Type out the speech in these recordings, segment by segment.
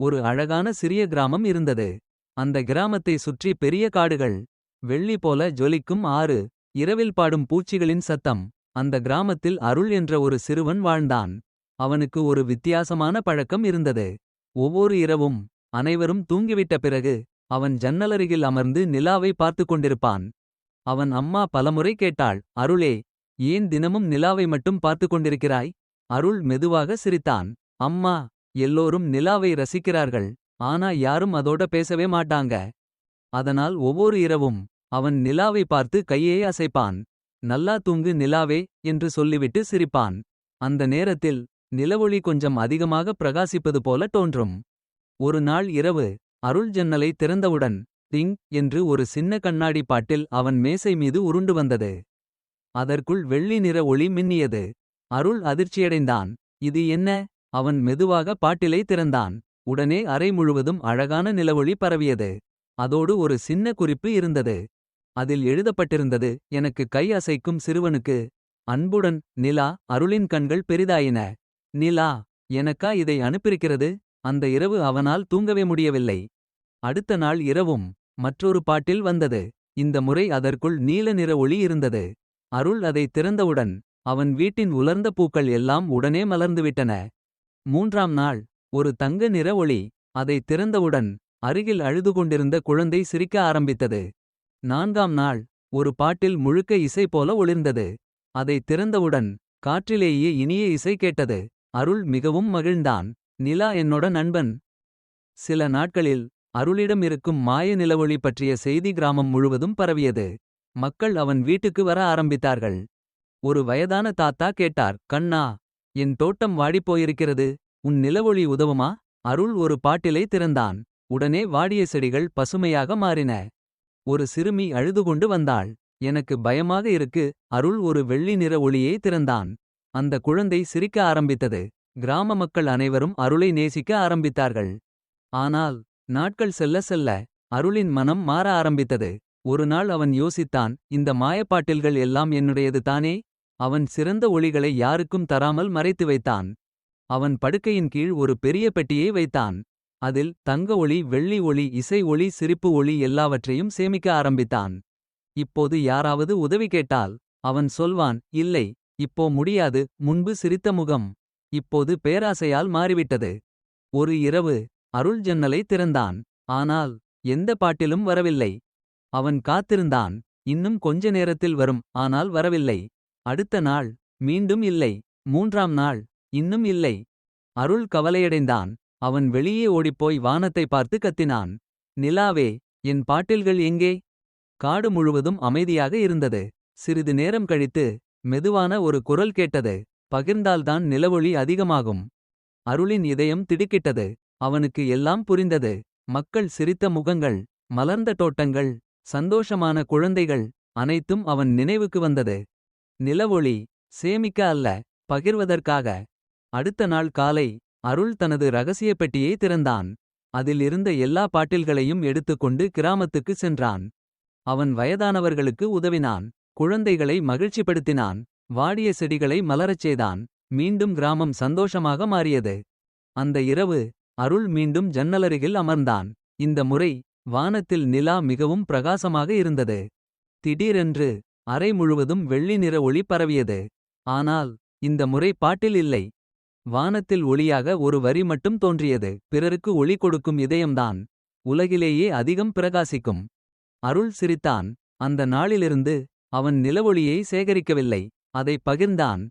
ஒரு அழகான சிறிய கிராமம் இருந்தது. அந்த கிராமத்தை சுற்றி பெரிய காடுகள். வெள்ளி போல ஜொலிக்கும் ஆறு. இரவில் பாடும் பூச்சிகளின் சத்தம். அந்த கிராமத்தில் அருள் என்ற ஒரு சிறுவன் வாழ்ந்தான். அவனுக்கு ஒரு வித்தியாசமான பழக்கம் இருந்தது. ஒவ்வொரு இரவும் அனைவரும் தூங்கிவிட்ட பிறகு அவன் ஜன்னலருகில் அமர்ந்து நிலாவை பார்த்துக் கொண்டிருப்பான். அவன் அம்மா பலமுறை கேட்டாள், அருளே, ஏன் தினமும் நிலாவை மட்டும் பார்த்துக் கொண்டிருக்கிறாய்? அருள் மெதுவாக சிரித்தான். அம்மா, எல்லோரும் நிலாவை ரசிக்கிறார்கள். ஆனா யாரும் அதோட பேசவே மாட்டாங்க. அதனால் ஒவ்வொரு இரவும் அவன் நிலாவை பார்த்து கையை அசைப்பான். நல்லா தூங்கு நிலாவே என்று சொல்லிவிட்டு சிரிப்பான். அந்த நேரத்தில் நிலவொளி கொஞ்சம் அதிகமாக பிரகாசிப்பது போல தோன்றும். ஒரு நாள் இரவு அருள் ஜன்னலை திறந்தவுடன் டிங் என்று ஒரு சின்ன கண்ணாடி பாட்டில் அவன் மேசை மீது உருண்டு வந்தது. அதற்குள் வெள்ளி நிற ஒளி மின்னியது. அருள் அதிர்ச்சியடைந்தான். இது என்ன? அவன் மெதுவாக பாட்டிலை திறந்தான். உடனே அறை முழுவதும் அழகான நிலவொளி பரவியது. அதோடு ஒரு சின்ன குறிப்பு இருந்தது. அதில் எழுதப்பட்டிருந்தது, எனக்கு கை அசைக்கும் சிறுவனுக்கு அன்புடன் நிலா. அருளின் கண்கள் பெரிதாயின. நிலா எனக்கா இதை அனுப்பியிருக்கிறது? அந்த இரவு அவனால் தூங்கவே முடியவில்லை. அடுத்த நாள் இரவும் மற்றொரு பாட்டில் வந்தது. இந்த முறை அதற்குள் நீல நிற ஒளி இருந்தது. அருள் அதை திறந்தவுடன் அவன் வீட்டின் உலர்ந்த பூக்கள் எல்லாம் உடனே மலர்ந்துவிட்டன. மூன்றாம் நாள் ஒரு தங்க நிற ஒளி. அதை திறந்தவுடன் அருகில் அழுது கொண்டிருந்த குழந்தை சிரிக்க ஆரம்பித்தது. நான்காம் நாள் ஒரு பாட்டில் முழுக்க இசை போல ஒளிர்ந்தது. அதை திறந்தவுடன் காற்றிலேயே இனிய இசை கேட்டது. அருள் மிகவும் மகிழ்ந்தான். நிலா என்னோட நண்பன். சில நாட்களில் அருளிடம் இருக்கும் மாய நிலவொளி பற்றிய செய்தி கிராமம் முழுவதும் பரவியது. மக்கள் அவன் வீட்டுக்கு வர ஆரம்பித்தார்கள். ஒரு வயதான தாத்தா கேட்டார், கண்ணா, என் தோட்டம் வாடிப்போயிருக்கிறது. உன் நிலவொளி உதவுமா? அருள் ஒரு பாட்டிலை திறந்தான். உடனே வாடிய செடிகள் பசுமையாக மாறின. ஒரு சிறுமி அழுதுகொண்டு வந்தாள். எனக்கு பயமாக இருக்கு. அருள் ஒரு வெள்ளி நிற ஒளியை திறந்தான். அந்த குழந்தை சிரிக்க ஆரம்பித்தது. கிராம மக்கள் அனைவரும் அருளை நேசிக்க ஆரம்பித்தார்கள். ஆனால் நாட்கள் செல்ல செல்ல அருளின் மனம் மாற ஆரம்பித்தது. ஒரு நாள் அவன் யோசித்தான், இந்த மாயப்பாட்டில்கள் எல்லாம் என்னுடையது தானே? அவன் சிறந்த ஒளிகளை யாருக்கும் தராமல் மறைத்து வைத்தான். அவன் படுக்கையின் கீழ் ஒரு பெரிய பெட்டியை வைத்தான். அதில் தங்க ஒளி, வெள்ளி ஒளி, இசை ஒளி, சிரிப்பு ஒளி எல்லாவற்றையும் சேமிக்க ஆரம்பித்தான். இப்போது யாராவது உதவி கேட்டால் அவன் சொல்வான், இல்லை, இப்போ முடியாது. முன்பு சிரித்த முகம் இப்போது பேராசையால் மாறிவிட்டது. ஒரு இரவு அருள் ஜன்னலை திறந்தான். ஆனால் எந்த பாட்டிலும் வரவில்லை. அவன் காத்திருந்தான். இன்னும் கொஞ்ச நேரத்தில் வரும். ஆனால் வரவில்லை. அடுத்த நாள் மீண்டும் இல்லை. மூன்றாம் நாள் இன்னும் இல்லை. அருள் கவலையடைந்தான். அவன் வெளியே ஓடிப்போய் வானத்தை பார்த்து கத்தினான், நிலாவே, என் பாட்டில்கள் எங்கே? காடு முழுவதும் அமைதியாக இருந்தது. சிறிது நேரம் கழித்து மெதுவான ஒரு குரல் கேட்டது, பகிர்ந்தால்தான் நிலவொளி அதிகமாகும். அருளின் இதயம் திடுக்கிட்டது. அவனுக்கு எல்லாம் புரிந்தது. மக்கள் சிரித்த முகங்கள், மலர்ந்த தோட்டங்கள், சந்தோஷமான குழந்தைகள், அனைத்தும் அவன் நினைவுக்கு வந்தது. நிலவொளி சேமிக்க அல்ல, பகிர்வதற்காக. அடுத்த நாள் காலை அருள் தனது ரகசிய பெட்டியை திறந்தான். அதில் இருந்த எல்லா பாட்டில்களையும் எடுத்துக்கொண்டு கிராமத்துக்கு சென்றான். அவன் வயதானவர்களுக்கு உதவினான். குழந்தைகளை மகிழ்ச்சிப்படுத்தினான். வாடிய செடிகளை மலரச் செய்தான். மீண்டும் கிராமம் சந்தோஷமாக மாறியது. அந்த இரவு அருள் மீண்டும் ஜன்னலருகில் அமர்ந்தான். இந்த முறை வானத்தில் நிலா மிகவும் பிரகாசமாக இருந்தது. திடீரென்று அறை முழுவதும் வெள்ளி நிற ஒளி பரவியது. ஆனால் இந்த முறை பாட்டில் இல்லை. வானத்தில் ஒளியாக ஒரு வரி மட்டும் தோன்றியது, பிறருக்கு ஒளி கொடுக்கும் இதயம்தான் உலகிலேயே அதிகம் பிரகாசிக்கும். அருள் சிரித்தான். அந்த நாளிலிருந்து அவன் நிலவொளியை சேகரிக்கவில்லை, அதை பகிர்ந்தான்.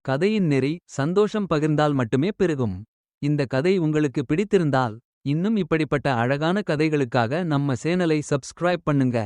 கதையின் நெறி, சந்தோஷம் பகிர்ந்தால் மட்டுமே பெருகும். இந்த கதை உங்களுக்கு பிடித்திருந்தால் இன்னும் இப்படிப்பட்ட அழகான கதைகளுக்காக நம்ம சேனலை சப்ஸ்கிரைப் பண்ணுங்க.